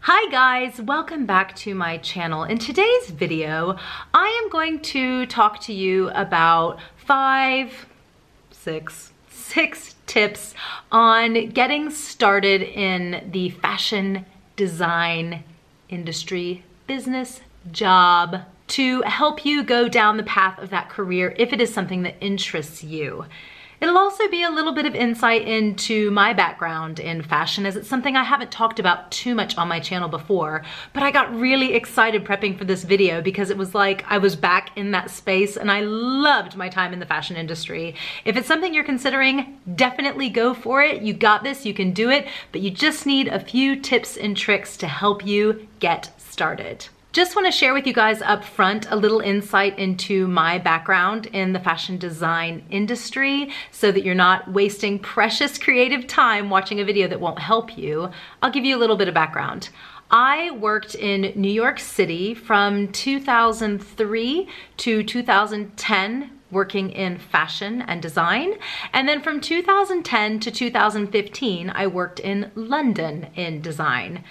Hi guys, welcome back to my channel. In today's video, I am going to talk to you about six tips on getting started in the fashion design industry, business, job, to help you go down the path of that career if it is something that interests you. It'll also be a little bit of insight into my background in fashion, as it's something I haven't talked about too much on my channel before, but I got really excited prepping for this video because it was like I was back in that space and I loved my time in the fashion industry. If it's something you're considering, definitely go for it. You got this, you can do it, but you just need a few tips and tricks to help you get started. Just want to share with you guys up front a little insight into my background in the fashion design industry so that you're not wasting precious creative time watching a video that won't help you. I'll give you a little bit of background. I worked in New York City from 2003 to 2010 working in fashion and design. And then from 2010 to 2015, I worked in London in design.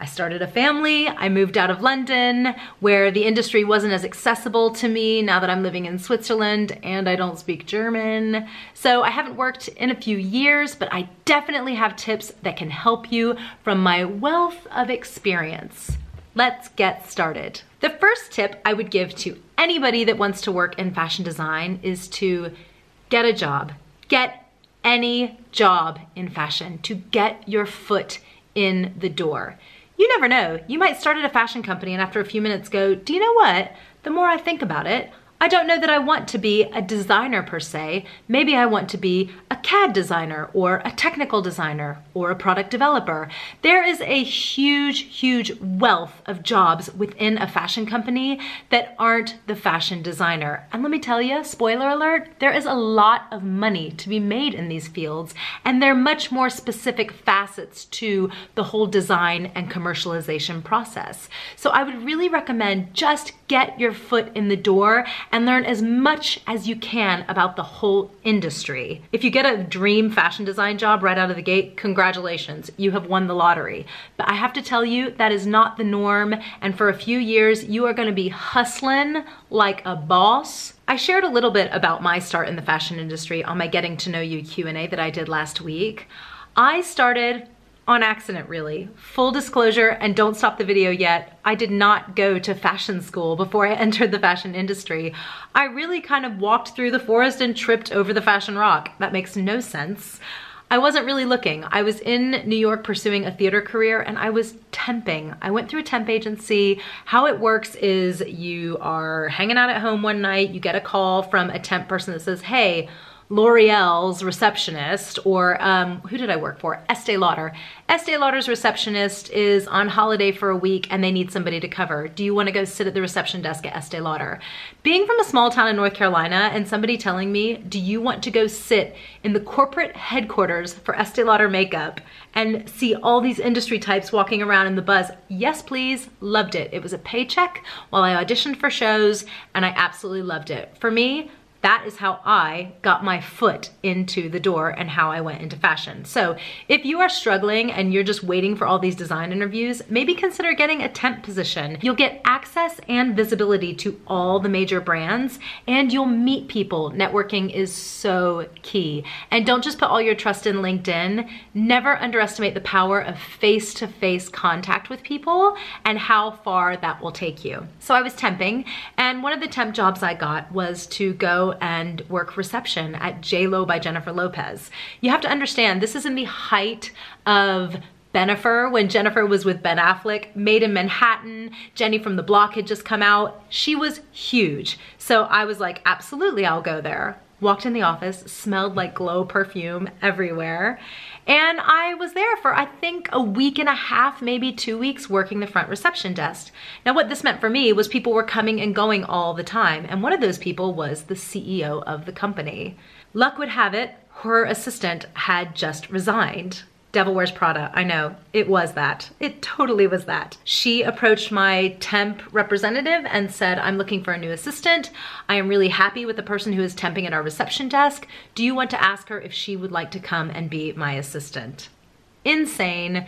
I started a family, I moved out of London, where the industry wasn't as accessible to me now that I'm living in Switzerland and I don't speak German. So I haven't worked in a few years, but I definitely have tips that can help you from my wealth of experience. Let's get started. The first tip I would give to anybody that wants to work in fashion design is to get a job. Get any job in fashion to get your foot in the door. You never know, you might start at a fashion company and after a few minutes go, do you know what? The more I think about it, I don't know that I want to be a designer per se. Maybe I want to be a CAD designer or a technical designer or a product developer. There is a huge wealth of jobs within a fashion company that aren't the fashion designer. And let me tell you, spoiler alert, there is a lot of money to be made in these fields, and there are much more specific facets to the whole design and commercialization process. So I would really recommend just get your foot in the door and learn as much as you can about the whole industry. If you get a dream fashion design job right out of the gate, congratulations, you have won the lottery. But I have to tell you, that is not the norm, and for a few years, you are gonna be hustling like a boss. I shared a little bit about my start in the fashion industry on my Getting to Know You Q&A that I did last week. I started on accident, really. Full disclosure, and don't stop the video yet, I did not go to fashion school before I entered the fashion industry. I really kind of walked through the forest and tripped over the fashion rock. That makes no sense. I wasn't really looking. I was in New York pursuing a theater career and I was temping. I went through a temp agency. How it works is you are hanging out at home one night, you get a call from a temp person that says, hey, L'Oreal's receptionist, or who did I work for? Estee Lauder. Estee Lauder's receptionist is on holiday for a week and they need somebody to cover. Do you want to go sit at the reception desk at Estee Lauder? Being from a small town in North Carolina and somebody telling me, do you want to go sit in the corporate headquarters for Estee Lauder makeup and see all these industry types walking around in the buzz? Yes, please. Loved it. It was a paycheck while I auditioned for shows and I absolutely loved it. For me, that is how I got my foot into the door and how I went into fashion. So if you are struggling and you're just waiting for all these design interviews, maybe consider getting a temp position. You'll get access and visibility to all the major brands and you'll meet people. Networking is so key. And don't just put all your trust in LinkedIn. Never underestimate the power of face-to-face contact with people and how far that will take you. So I was temping, and one of the temp jobs I got was to go and work reception at J.Lo by Jennifer Lopez. You have to understand, this is in the height of Bennifer, when Jennifer was with Ben Affleck. Made in Manhattan, Jenny from the Block had just come out. She was huge. So I was like, absolutely, I'll go there. Walked in the office, smelled like Glow perfume everywhere. And I was there for, I think, a week and a half, maybe 2 weeks, working the front reception desk. Now what this meant for me was people were coming and going all the time. And one of those people was the CEO of the company. Luck would have it, her assistant had just resigned. Devil Wears Prada, I know, it was that. It totally was that. She approached my temp representative and said, I'm looking for a new assistant. I am really happy with the person who is temping at our reception desk. Do you want to ask her if she would like to come and be my assistant? Insane.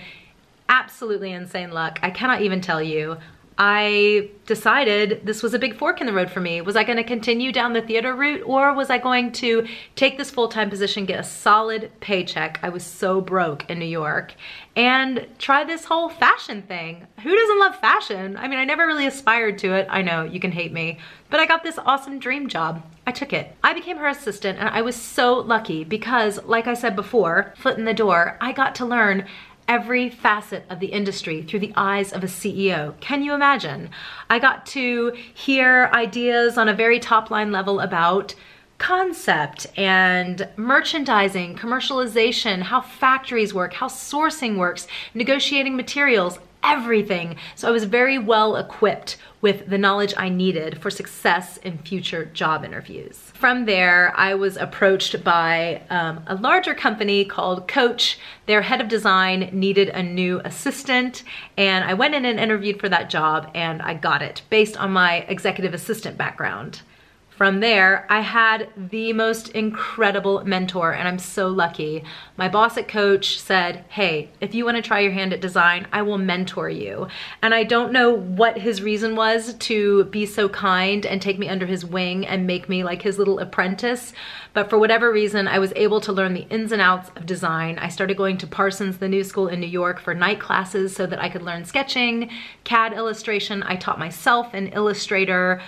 absolutely insane luck. I cannot even tell you. I decided this was a big fork in the road for me. Was I going to continue down the theater route, or was I going to take this full-time position, get a solid paycheck? I was so broke in New York, and try this whole fashion thing. Who doesn't love fashion? I mean, I never really aspired to it. I know, you can hate me, but I got this awesome dream job. I took it. I became her assistant, and I was so lucky because, like I said before, foot in the door, I got to learn every facet of the industry through the eyes of a CEO. Can you imagine? I got to hear ideas on a very top line level about concept and merchandising, commercialization, how factories work, how sourcing works, negotiating materials, everything. So I was very well equipped with the knowledge I needed for success in future job interviews. From there, I was approached by a larger company called Coach. Their head of design needed a new assistant, and I went in and interviewed for that job, and I got it based on my executive assistant background. From there, I had the most incredible mentor, and I'm so lucky. My boss at Coach said, hey, if you want to try your hand at design, I will mentor you. And I don't know what his reason was to be so kind and take me under his wing and make me like his little apprentice. But for whatever reason, I was able to learn the ins and outs of design. I started going to Parsons, the new school in New York, for night classes so that I could learn sketching, CAD illustration. I taught myself in Illustrator.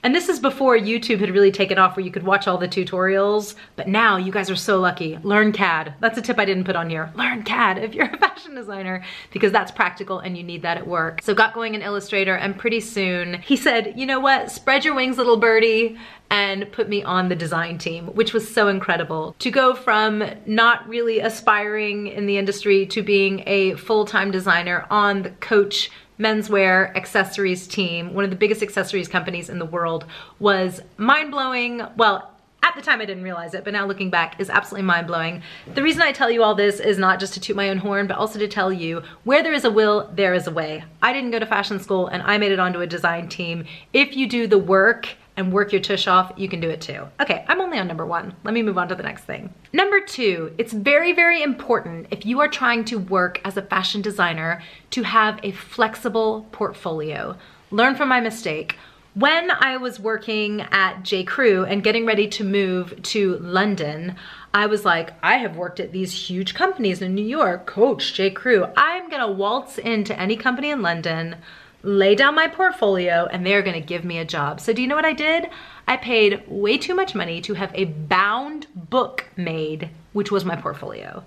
And this is before YouTube had really taken off where you could watch all the tutorials, but now you guys are so lucky. Learn CAD. That's a tip I didn't put on here. Learn CAD if you're a fashion designer, because that's practical and you need that at work. So got going in Illustrator, and pretty soon he said, you know what, spread your wings, little birdie, and put me on the design team, which was so incredible. To go from not really aspiring in the industry to being a full-time designer on the Coach menswear accessories team, one of the biggest accessories companies in the world, was mind-blowing. Well, at the time I didn't realize it, but now looking back is absolutely mind-blowing. The reason I tell you all this is not just to toot my own horn, but also to tell you where there is a will, there is a way. I didn't go to fashion school, and I made it onto a design team. If you do the work and work your tush off, you can do it too. Okay, I'm only on number one. Let me move on to the next thing. Number two, it's very, very important if you are trying to work as a fashion designer to have a flexible portfolio. Learn from my mistake. When I was working at J. Crew and getting ready to move to London, I was like, I have worked at these huge companies in New York, Coach, J. Crew. I'm gonna waltz into any company in London, lay down my portfolio, and they're gonna give me a job. So do you know what I did? I paid way too much money to have a bound book made, which was my portfolio.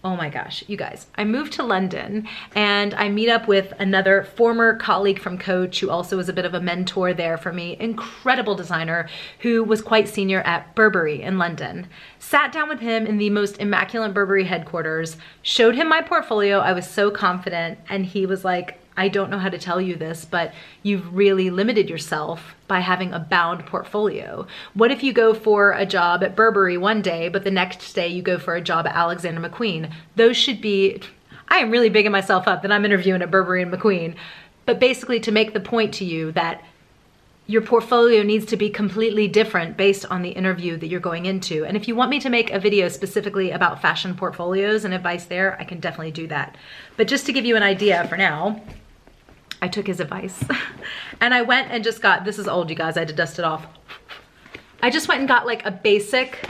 Oh my gosh, you guys. I moved to London, and I meet up with another former colleague from Coach who also was a bit of a mentor there for me, incredible designer who was quite senior at Burberry in London. Sat down with him in the most immaculate Burberry headquarters, showed him my portfolio. I was so confident, and he was like, I don't know how to tell you this, but you've really limited yourself by having a bound portfolio. What if you go for a job at Burberry one day, but the next day you go for a job at Alexander McQueen? Those should be, I am really bigging myself up that I'm interviewing at Burberry and McQueen, but basically to make the point to you that your portfolio needs to be completely different based on the interview that you're going into. And if you want me to make a video specifically about fashion portfolios and advice there, I can definitely do that. But just to give you an idea for now, I took his advice and I went and just got, this is old you guys, I had to dust it off. I just went and got like a basic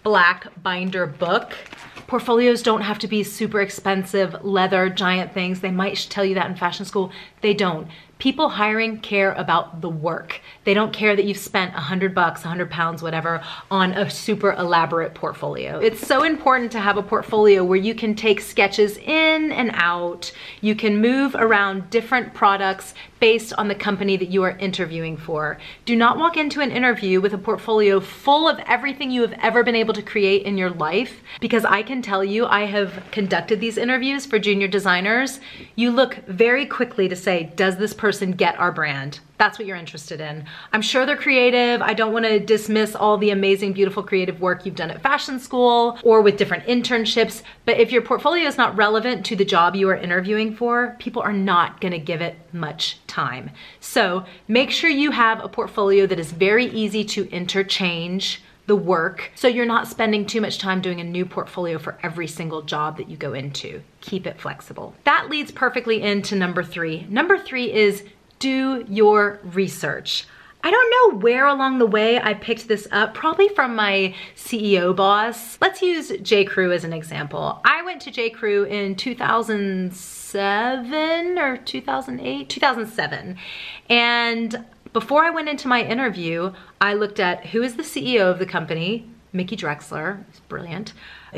black binder book. Portfolios don't have to be super expensive leather giant things. They might tell you that in fashion school. They don't. People hiring care about the work. They don't care that you've spent $100, £100, whatever, on a super elaborate portfolio. It's so important to have a portfolio where you can take sketches in and out. You can move around different products based on the company that you are interviewing for. Do not walk into an interview with a portfolio full of everything you have ever been able to create in your life, because I can tell you, I have conducted these interviews for junior designers. You look very quickly to say, does this person get our brand? That's what you're interested in. I'm sure they're creative. I don't want to dismiss all the amazing, beautiful creative work you've done at fashion school or with different internships, but if your portfolio is not relevant to the job you are interviewing for, people are not going to give it much time. So make sure you have a portfolio that is very easy to interchange the work so you're not spending too much time doing a new portfolio for every single job that you go into. Keep it flexible. That leads perfectly into number 3. Number 3 is do your research. I don't know where along the way I picked this up, probably from my CEO boss. Let's use J. Crew as an example. I went to J. Crew in 2007 or 2008, 2007. And before I went into my interview, I looked at who is the CEO of the company, Mickey Drexler, it's brilliant.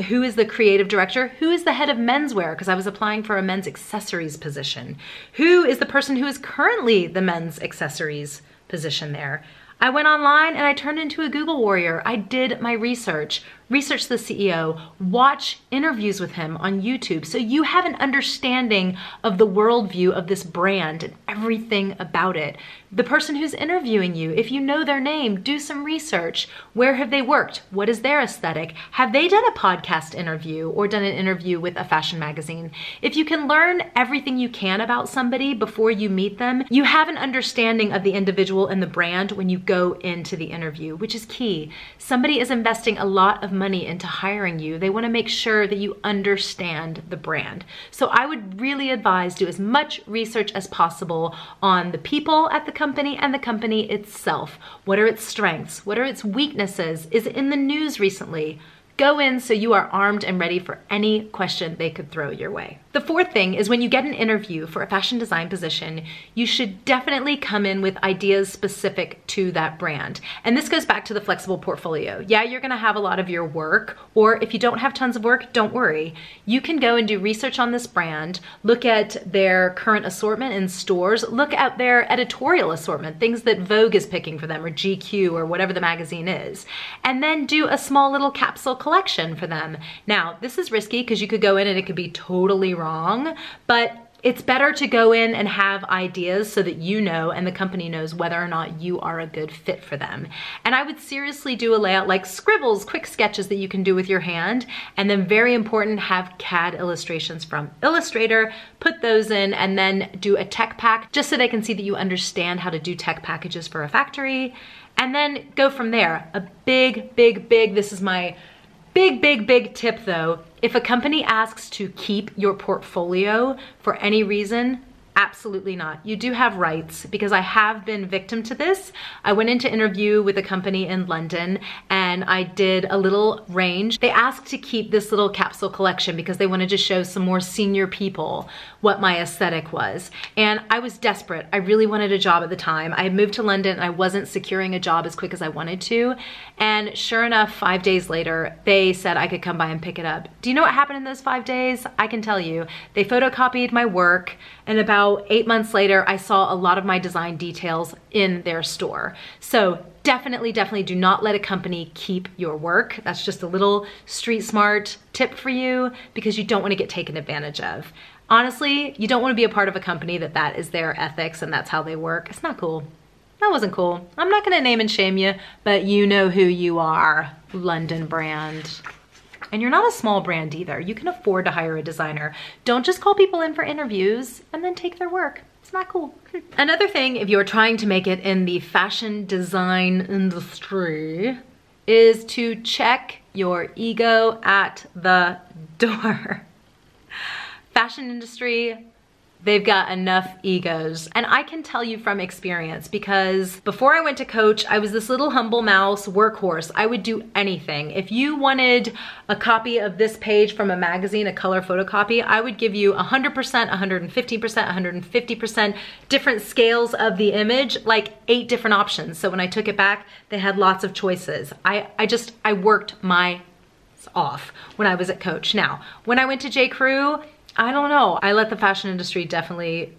Who is the creative director? Who is the head of menswear? Because I was applying for a men's accessories position. Who is the person who is currently the men's accessories position there? I went online and I turned into a Google warrior. I did my research, researched the CEO, watch interviews with him on YouTube. So you have an understanding of the worldview of this brand and everything about it. The person who's interviewing you, if you know their name, do some research. Where have they worked? What is their aesthetic? Have they done a podcast interview or done an interview with a fashion magazine? If you can learn everything you can about somebody before you meet them, you have an understanding of the individual and the brand when you go into the interview, which is key. Somebody is investing a lot of money into hiring you. They want to make sure that you understand the brand. So I would really advise do as much research as possible on the people at the company and the company itself. What are its strengths? What are its weaknesses? Is it in the news recently? Go in so you are armed and ready for any question they could throw your way. The fourth thing is when you get an interview for a fashion design position, you should definitely come in with ideas specific to that brand. And this goes back to the flexible portfolio. Yeah, you're gonna have a lot of your work, or if you don't have tons of work, don't worry. You can go and do research on this brand, look at their current assortment in stores, look at their editorial assortment, things that Vogue is picking for them or GQ or whatever the magazine is, and then do a small little capsule collection for them. Now, this is risky because you could go in and it could be totally wrong, but it's better to go in and have ideas so that you know and the company knows whether or not you are a good fit for them. And I would seriously do a layout like scribbles, quick sketches that you can do with your hand, and then very important, have CAD illustrations from Illustrator, put those in, and then do a tech pack just so they can see that you understand how to do tech packages for a factory, and then go from there. A big, this is my big tip though. If a company asks to keep your portfolio for any reason, absolutely not. You do have rights, because I have been victim to this. I went into interview with a company in London and I did a little range. They asked to keep this little capsule collection because they wanted to show some more senior people what my aesthetic was. And I was desperate. I really wanted a job at the time. I had moved to London and I wasn't securing a job as quick as I wanted to. And sure enough, 5 days later, they said I could come by and pick it up. Do you know what happened in those 5 days? I can tell you. They photocopied my work, and about 8 months later, I saw a lot of my design details in their store. So definitely do not let a company keep your work. That's just a little street smart tip for you, because you don't want to get taken advantage of. Honestly, you don't want to be a part of a company that is their ethics and that's how they work. It's not cool. That wasn't cool. I'm not gonna name and shame you, but you know who you are, London brand. And you're not a small brand either. You can afford to hire a designer. Don't just call people in for interviews and then take their work. It's not cool. Another thing, if you're trying to make it in the fashion design industry, is to check your ego at the door. Fashion industry, they've got enough egos. And I can tell you from experience, because before I went to Coach, I was this little humble mouse workhorse. I would do anything. If you wanted a copy of this page from a magazine, a color photocopy, I would give you 100%, 150%, 150%, different scales of the image, like 8 different options. So when I took it back, they had lots of choices. I worked my off when I was at Coach. Now, when I went to J. Crew, I don't know. I let the fashion industry definitely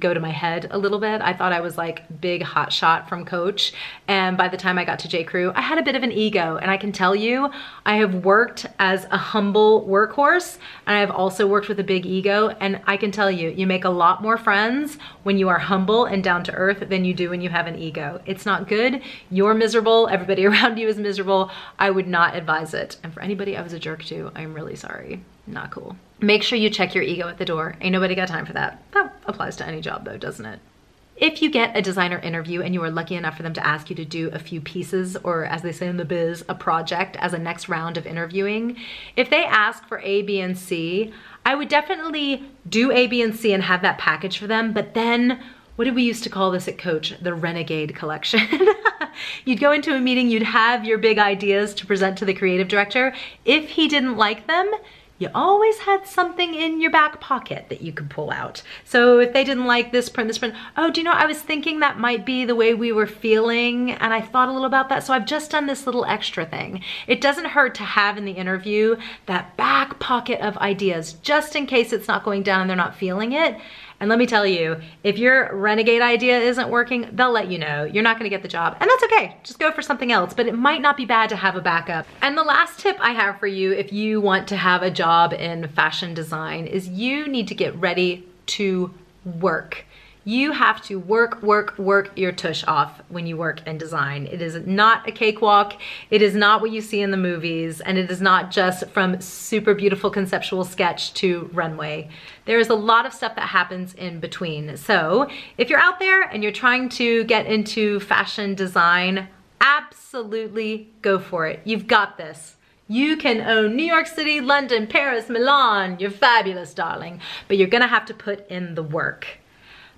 go to my head a little bit. I thought I was like big hot shot from Coach. And by the time I got to J. Crew, I had a bit of an ego. And I can tell you, I have worked as a humble workhorse, and I've also worked with a big ego. And I can tell you, you make a lot more friends when you are humble and down to earth than you do when you have an ego. It's not good. You're miserable. Everybody around you is miserable. I would not advise it. And for anybody I was a jerk to, I'm really sorry. Not cool. Make sure you check your ego at the door. Ain't nobody got time for that. That applies to any job though, doesn't it? If you get a designer interview and you are lucky enough for them to ask you to do a few pieces, or as they say in the biz, a project as a next round of interviewing, if they ask for A, B, and C, I would definitely do A, B, and C and have that package for them, but then, what did we used to call this at Coach? The Renegade Collection. You'd go into a meeting, you'd have your big ideas to present to the creative director. If he didn't like them, you always had something in your back pocket that you could pull out. So if they didn't like this print, oh, do you know, I was thinking that might be the way we were feeling, and I thought a little about that, so I've just done this little extra thing. It doesn't hurt to have in the interview that back pocket of ideas, just in case it's not going down and they're not feeling it. And let me tell you, if your renegade idea isn't working, they'll let you know. You're not gonna get the job, and that's okay. Just go for something else, but it might not be bad to have a backup. And the last tip I have for you if you want to have a job in fashion design is you need to get ready to work. You have to work your tush off when you work in design. It is not a cakewalk. It is not what you see in the movies, and it is not just from super beautiful conceptual sketch to runway. There is a lot of stuff that happens in between. So if you're out there and you're trying to get into fashion design, absolutely go for it. You've got this. You can own New York City, London, Paris, Milan. You're fabulous, darling. But you're gonna have to put in the work.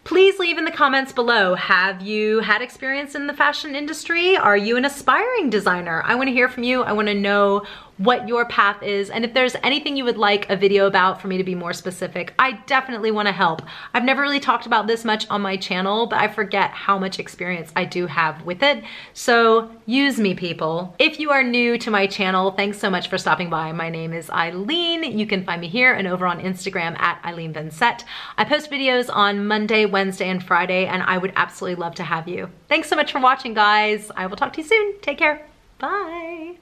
Please leave in the comments below, have you had experience in the fashion industry? Are you an aspiring designer? I wanna hear from you. I wanna know what your path is, and if there's anything you would like a video about for me to be more specific, I definitely wanna help. I've never really talked about this much on my channel, but I forget how much experience I do have with it. So use me, people. If you are new to my channel, thanks so much for stopping by. My name is Eileen. You can find me here and over on Instagram at Eileen Vincett. I post videos on Monday, Wednesday, and Friday, and I would absolutely love to have you. Thanks so much for watching, guys. I will talk to you soon. Take care. Bye.